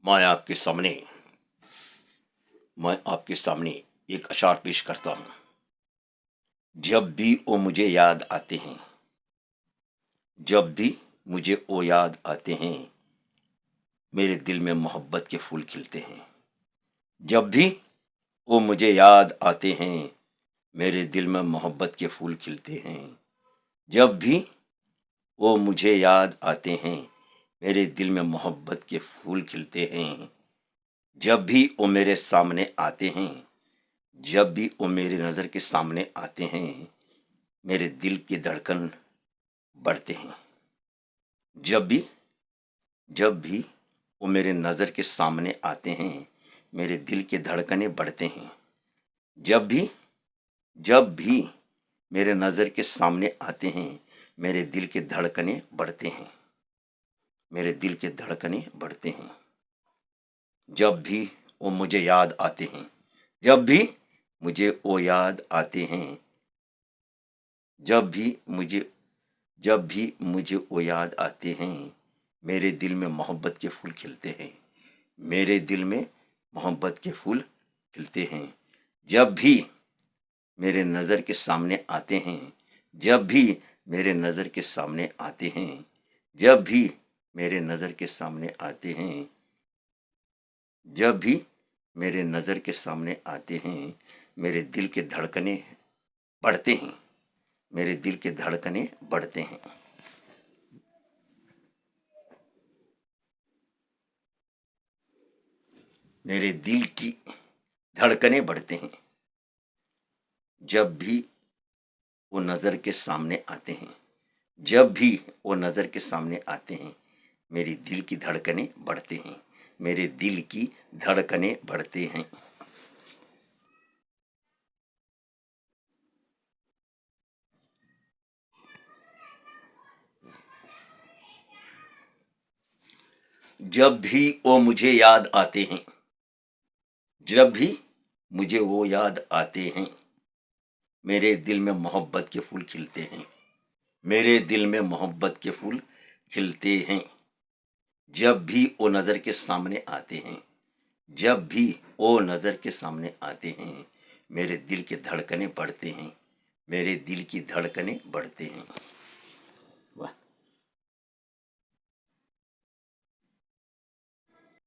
मैं आपके सामने मैं आपके सामने एक अशार पेश करता हूँ। जब भी वो मुझे याद आते हैं, जब भी मुझे वो याद आते हैं, मेरे दिल में मोहब्बत के फूल खिलते हैं। जब भी वो मुझे याद आते हैं, मेरे दिल में मोहब्बत के फूल खिलते हैं। जब भी वो मुझे याद आते हैं, मेरे दिल में मोहब्बत के फूल खिलते हैं। जब भी वो मेरे सामने आते हैं, जब भी वो मेरे नज़र के सामने आते हैं, मेरे दिल की धड़कन बढ़ते हैं। जब भी वो मेरे नज़र के सामने आते हैं, मेरे दिल की धड़कनें बढ़ते हैं। जब भी मेरे नज़र के सामने आते हैं, मेरे दिल की धड़कनें बढ़ते हैं। मेरे दिल के धड़कनें बढ़ते हैं। जब भी वो मुझे याद आते हैं, जब भी मुझे वो याद आते हैं, जब भी मुझे वो याद आते हैं, मेरे दिल में मोहब्बत के फूल खिलते हैं। मेरे दिल में मोहब्बत के फूल खिलते हैं। जब भी मेरे नज़र के सामने आते हैं, जब भी मेरे नज़र के सामने आते हैं, जब भी मेरे नज़र के सामने आते हैं, जब भी मेरे नज़र के सामने आते हैं, मेरे दिल के धड़कनें बढ़ते हैं। मेरे दिल के धड़कनें बढ़ते हैं। मेरे दिल की धड़कनें बढ़ते हैं। जब भी वो नज़र के सामने आते हैं, जब भी वो नज़र के सामने आते हैं, मेरी दिल की धड़कनें बढ़ते हैं। मेरे दिल की धड़कनें बढ़ते हैं। जब भी वो मुझे याद आते हैं, जब भी मुझे वो याद आते हैं, मेरे दिल में मोहब्बत के फूल खिलते हैं। मेरे दिल में मोहब्बत के फूल खिलते हैं। जब भी वो नज़र के सामने आते हैं, जब भी वो नज़र के सामने आते हैं, मेरे दिल की धड़कनें बढ़ते हैं। मेरे दिल की धड़कनें बढ़ते हैं।